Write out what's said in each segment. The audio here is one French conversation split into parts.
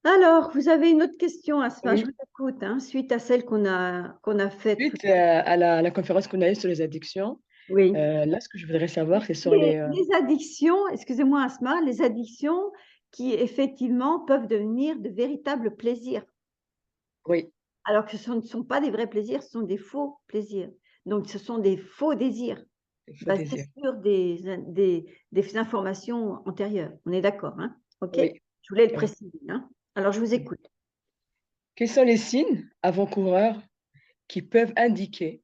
Alors, vous avez une autre question, Asma, je Oui, vous écoute, hein, suite à celle qu'on a faite. suite à la conférence qu'on a eue sur les addictions, Oui. là, ce que je voudrais savoir, c'est sur Les, les... les addictions, excusez-moi, Asma, les addictions qui effectivement peuvent devenir de véritables plaisirs, oui, alors que ce ne sont pas des vrais plaisirs, ce sont des faux plaisirs. Donc, ce sont des faux désirs les faux basés désirs. sur des informations antérieures. On est d'accord, hein? OK? Oui, Je voulais le oui. préciser, hein? Alors, je vous Oui. écoute. Quels sont les signes avant-coureurs qui peuvent indiquer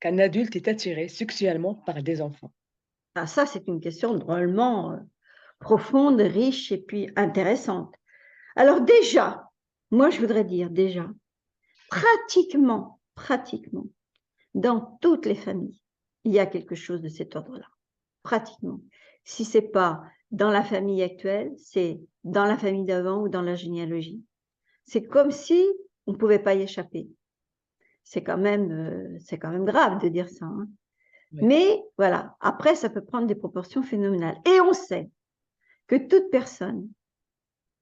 qu'un adulte est attiré sexuellement par des enfants? Ah, ça, c'est une question drôlement profonde, riche et puis intéressante. Alors déjà, moi, je voudrais dire déjà, pratiquement, dans toutes les familles, il y a quelque chose de cet ordre-là. Pratiquement. Si c'est pas dans la famille actuelle, c'est dans la famille d'avant ou dans la généalogie. C'est comme si on ne pouvait pas y échapper. C'est quand même grave de dire ça, hein. Oui, Mais voilà, après, ça peut prendre des proportions phénoménales. Et on sait que toute personne,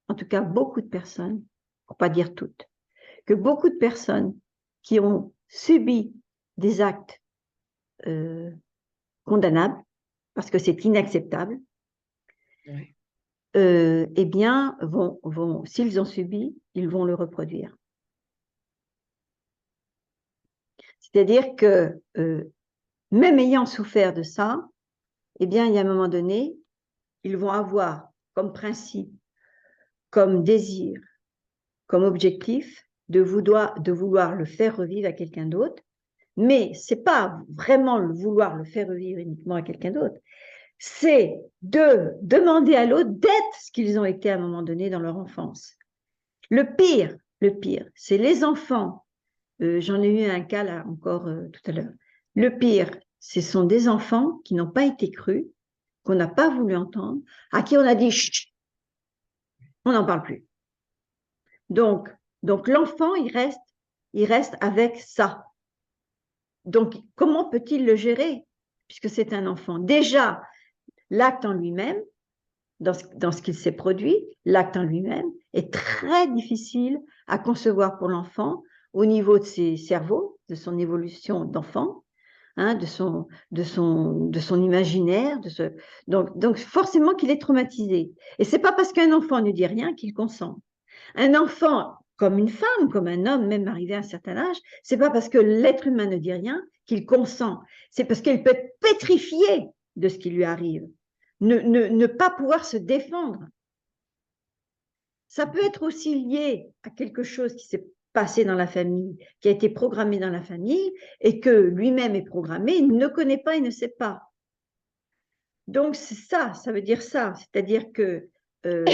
en tout cas beaucoup de personnes, pour pas dire toutes, que beaucoup de personnes qui ont subi des actes euh, condamnables, parce que c'est inacceptable, oui, eh bien, s'ils ont subi, ils vont le reproduire. C'est-à-dire que même ayant souffert de ça, eh bien, il y a un moment donné, ils vont avoir comme principe, comme désir, comme objectif de vouloir le faire revivre à quelqu'un d'autre. Mais ce n'est pas vraiment le vouloir le faire revivre uniquement à quelqu'un d'autre, c'est de demander à l'autre d'être ce qu'ils ont été à un moment donné dans leur enfance. Le pire, c'est les enfants. J'en ai eu un cas là encore tout à l'heure. Le pire, ce sont des enfants qui n'ont pas été crus, qu'on n'a pas voulu entendre, à qui on a dit chut, on n'en parle plus. Donc, donc l'enfant, il reste avec ça. Donc, comment peut-il le gérer puisque c'est un enfant? Déjà, l'acte en lui-même, dans ce qu'il s'est produit, l'acte en lui-même est très difficile à concevoir pour l'enfant au niveau de ses cerveaux, de son évolution d'enfant, hein, de son imaginaire. Donc, forcément qu'il est traumatisé. Et ce n'est pas parce qu'un enfant ne dit rien qu'il consent. Un enfant, comme une femme, comme un homme, même arrivé à un certain âge, c'est pas parce que l'être humain ne dit rien qu'il consent. C'est parce qu'il peut être pétrifié de ce qui lui arrive, ne pas pouvoir se défendre. Ça peut être aussi lié à quelque chose qui s'est passé dans la famille, qui a été programmé dans la famille et que lui-même est programmé, il ne connaît pas, il ne sait pas. Donc c'est ça, ça veut dire ça, c'est-à-dire que euh,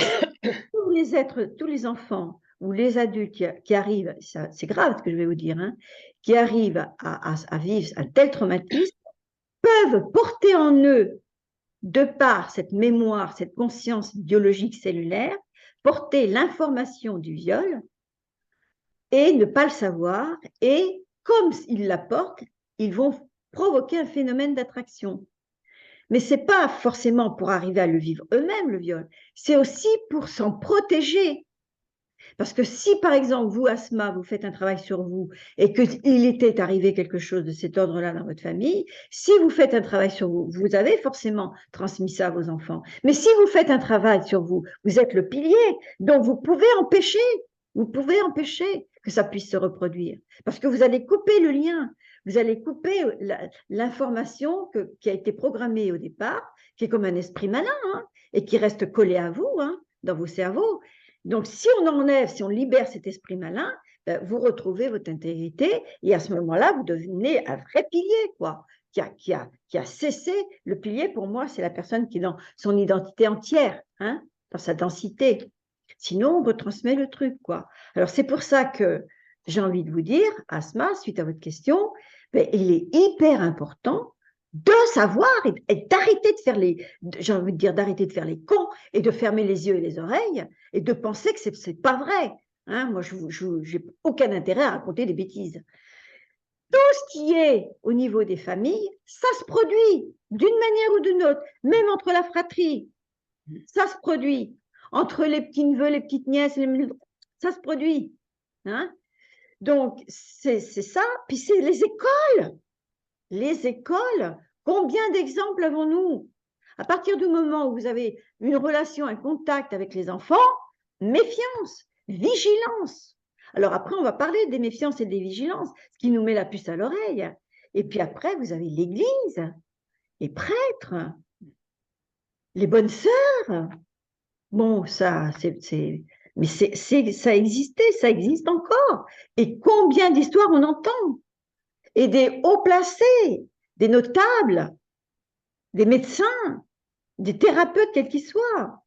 tous les êtres, tous les enfants ou les adultes qui arrivent, c'est grave ce que je vais vous dire, hein, qui arrivent à vivre un tel traumatisme, peuvent porter en eux, de par cette mémoire, cette conscience biologique cellulaire, porter l'information du viol et ne pas le savoir. Et comme ils la portent, ils vont provoquer un phénomène d'attraction. Mais ce n'est pas forcément pour arriver à le vivre eux-mêmes, le viol. C'est aussi pour s'en protéger. Parce que si, par exemple, vous, Asma, vous faites un travail sur vous et qu'il était arrivé quelque chose de cet ordre-là dans votre famille, si vous faites un travail sur vous, vous avez forcément transmis ça à vos enfants. Mais si vous faites un travail sur vous, vous êtes le pilier, donc vous pouvez empêcher que ça puisse se reproduire. Parce que vous allez couper le lien, vous allez couper l'information qui a été programmée au départ, qui est comme un esprit malin, hein, et qui reste collé à vous, hein, dans vos cerveaux. Donc, si on enlève, si on libère cet esprit malin, ben, vous retrouvez votre intégrité et à ce moment-là, vous devenez un vrai pilier, quoi, qui a cessé. Le pilier, pour moi, c'est la personne qui est dans son identité entière, hein, dans sa densité. Sinon, on retransmet le truc, quoi. Alors, c'est pour ça que j'ai envie de vous dire, Asma, suite à votre question, ben, il est hyper important de savoir et d'arrêter de faire j'ai envie de dire, d'arrêter de faire les cons et de fermer les yeux et les oreilles et de penser que c'est pas vrai. Hein, moi, je n'ai aucun intérêt à raconter des bêtises. Tout ce qui est au niveau des familles, ça se produit d'une manière ou d'une autre, même entre la fratrie, ça se produit. Entre les petits-neveux, les petites nièces, ça se produit. Hein? Donc, c'est ça. Puis c'est les écoles. Les écoles, combien d'exemples avons-nous? À partir du moment où vous avez une relation, un contact avec les enfants, méfiance, vigilance. Alors après, on va parler des méfiances et des vigilances, ce qui nous met la puce à l'oreille. Et puis après, vous avez l'Église, les prêtres, les bonnes sœurs. Bon, ça, mais ça existait, ça existe encore. Et combien d'histoires on entend? Et des hauts placés, des notables, des médecins, des thérapeutes, quels qu'ils soient.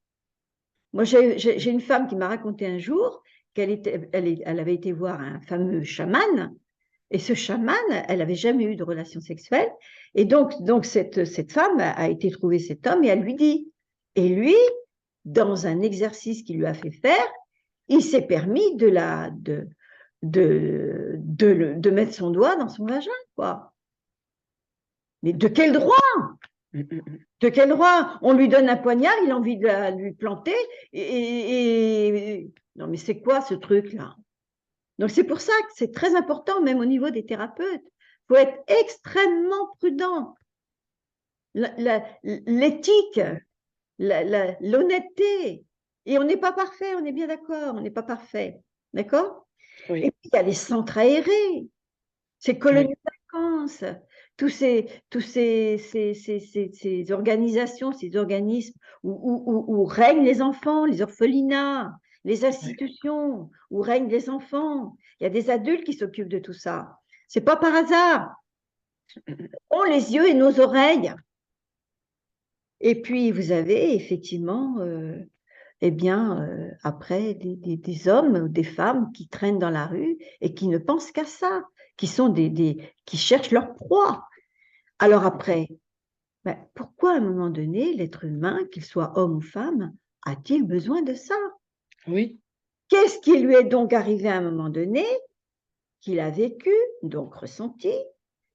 Moi, j'ai une femme qui m'a raconté un jour elle avait été voir un fameux chaman, et ce chaman, elle n'avait jamais eu de relation sexuelle, et donc cette femme a été trouver cet homme, et elle lui dit, et lui, dans un exercice qu'il lui a fait faire, il s'est permis de mettre son doigt dans son vagin, quoi. Mais de quel droit? De quel droit? On lui donne un poignard, il a envie de lui planter, non, mais c'est quoi ce truc-là? Donc c'est pour ça que c'est très important, même au niveau des thérapeutes. Il faut être extrêmement prudent. L'éthique, l'honnêteté. Et on n'est pas parfait, on est bien d'accord, on n'est pas parfait. D'accord? Oui. Et puis il y a les centres aérés, ces colonies de vacances, tous ces organisations, ces organismes où règnent les enfants, les orphelinats, les institutions, où règnent les enfants. Il y a des adultes qui s'occupent de tout ça. C'est pas par hasard. On les yeux et nos oreilles. Et puis, vous avez effectivement, eh bien, après, des hommes ou des femmes qui traînent dans la rue et qui ne pensent qu'à ça, qui sont qui cherchent leur proie. Alors après, ben, pourquoi à un moment donné, l'être humain, qu'il soit homme ou femme, a-t-il besoin de ça? Oui. Qu'est-ce qui lui est donc arrivé à un moment donné, qu'il a vécu, donc ressenti,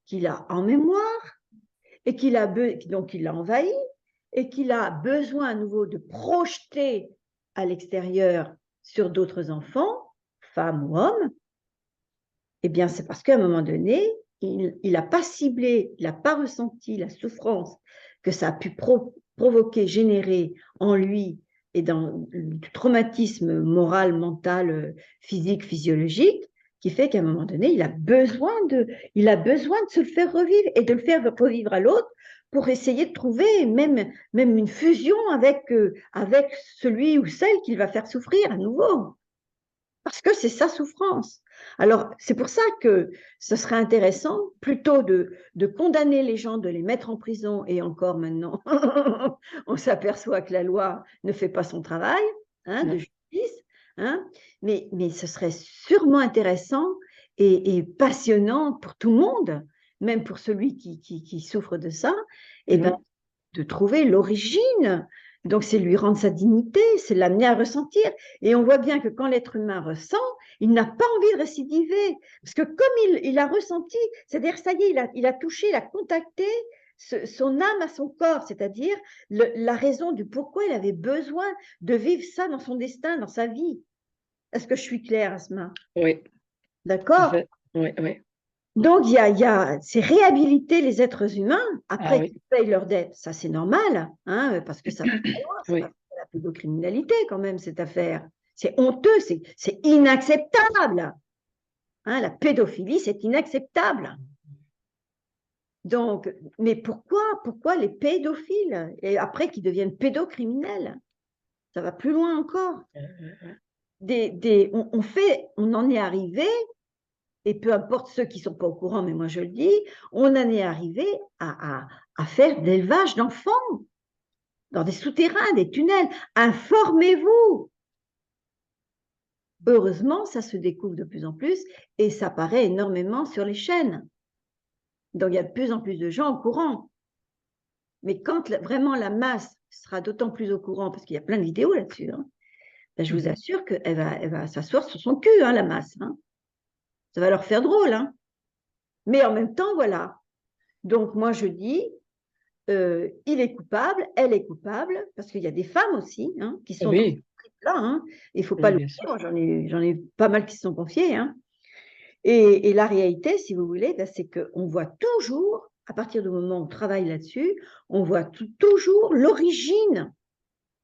qu'il a en mémoire, et donc il l'a envahi, et qu'il a besoin à nouveau de projeter à l'extérieur sur d'autres enfants, femmes ou hommes? Eh bien, c'est parce qu'à un moment donné, il n'a pas ciblé, il n'a pas ressenti la souffrance que ça a pu provoquer, générer en lui et dans le traumatisme moral, mental, physique, physiologique, qui fait qu'à un moment donné, il a besoin de se le faire revivre et de le faire revivre à l'autre pour essayer de trouver même une fusion avec celui ou celle qu'il va faire souffrir à nouveau. Parce que c'est sa souffrance. Alors, c'est pour ça que ce serait intéressant, plutôt de condamner les gens, de les mettre en prison, et encore maintenant, on s'aperçoit que la loi ne fait pas son travail, hein, de justice, hein, mais ce serait sûrement intéressant et passionnant pour tout le monde, même pour celui qui souffre de ça, et ben, de trouver l'origine. Donc, c'est lui rendre sa dignité, c'est l'amener à ressentir. Et on voit bien que quand l'être humain ressent, il n'a pas envie de récidiver. Parce que comme il a ressenti, c'est-à-dire, ça y est, il a touché, il a contacté son âme à son corps, c'est-à-dire la raison du pourquoi il avait besoin de vivre ça dans son destin, dans sa vie. Est-ce que je suis claire, Asma? Oui. D'accord? Oui, oui. Donc, c'est réhabiliter les êtres humains après qu'ils payent leurs dettes. Ça, c'est normal, hein, parce que ça c'est pas la pédocriminalité quand même, cette affaire. C'est honteux, c'est inacceptable. Hein, la pédophilie, c'est inacceptable. Donc, mais pourquoi les pédophiles? Et après, qu'ils deviennent pédocriminels? Ça va plus loin encore. On en est arrivé, et peu importe ceux qui ne sont pas au courant, mais moi je le dis, on en est arrivé à faire de l'élevage d'enfants dans des souterrains, des tunnels. Informez-vous. Heureusement, ça se découvre de plus en plus et ça paraît énormément sur les chaînes. Donc, il y a de plus en plus de gens au courant. Mais quand vraiment la masse sera d'autant plus au courant, parce qu'il y a plein de vidéos là-dessus, hein, ben, je vous assure qu'elle va s'asseoir sur son cul, hein, la masse. Hein. Ça va leur faire drôle. Hein. Mais en même temps, voilà. Donc, moi, je dis, il est coupable, elle est coupable, parce qu'il y a des femmes aussi hein, qui sont là, hein. Il ne faut pas Oui, le bien sûr. dire, j'en ai pas mal qui se sont confiés, hein. Et la réalité, si vous voulez, ben, c'est qu'on voit toujours, à partir du moment où on travaille là-dessus, on voit toujours l'origine.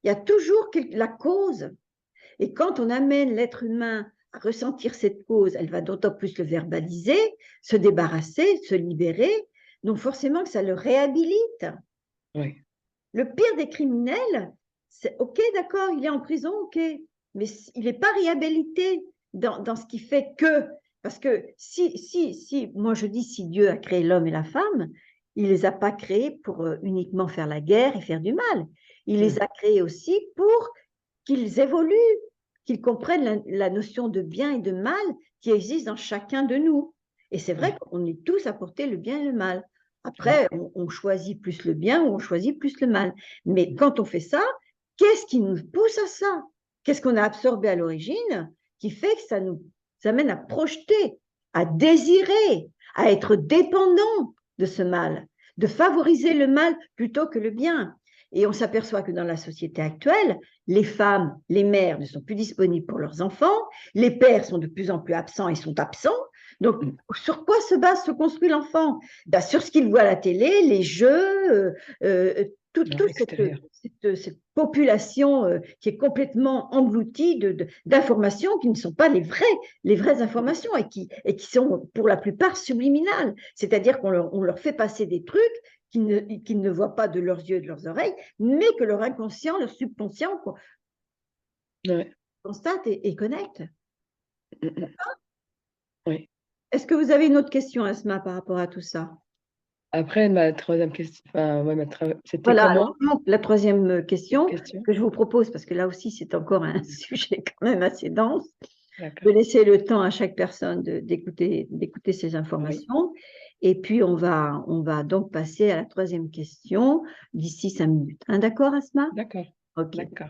Il y a toujours la cause. Et quand on amène l'être humain à ressentir cette cause, elle va d'autant plus le verbaliser, se débarrasser, se libérer. Donc forcément que ça le réhabilite. Oui, Le pire des criminels, c'est OK, d'accord, il est en prison, OK, mais il n'est pas réhabilité dans ce qui fait que, parce que moi je dis si Dieu a créé l'homme et la femme, il ne les a pas créés pour uniquement faire la guerre et faire du mal. Il les a créés aussi pour qu'ils évoluent, qu'ils comprennent la notion de bien et de mal qui existe dans chacun de nous. Et c'est vrai oui, qu'on est tous à porter le bien et le mal. oui, Après, on choisit plus le bien ou on choisit plus le mal. Mais quand on fait ça, qu'est-ce qui nous pousse à ça? Qu'est-ce qu'on a absorbé à l'origine qui fait que ça nous amène à projeter, à désirer, à être dépendant de ce mal, de favoriser le mal plutôt que le bien. Et on s'aperçoit que dans la société actuelle, les femmes, les mères ne sont plus disponibles pour leurs enfants, les pères sont de plus en plus absents et sont absents. Donc, sur quoi se construit l'enfant? Ben, sur ce qu'il voit à la télé, les jeux, toute extérieur. cette population qui est complètement engloutie d'informations qui ne sont pas les vraies informations et qui sont pour la plupart subliminales. C'est-à-dire on leur fait passer des trucs qu'ils ne voient pas de leurs yeux et de leurs oreilles, mais que leur inconscient, leur subconscient Ouais. constate et connecte. Oui. Est-ce que vous avez une autre question, Asma, par rapport à tout ça? Après, ma troisième question, enfin, ouais, c'était Voilà, alors comment? donc, la troisième Cette question question? que je vous propose, parce que là aussi c'est encore un sujet quand même assez dense, de D'accord. laisser le temps à chaque personne d'écouter ces Oui, informations. Et puis on va donc passer à la troisième question d'ici 5 minutes. Hein, d'accord, Asma? d'accord, Ok. d'accord.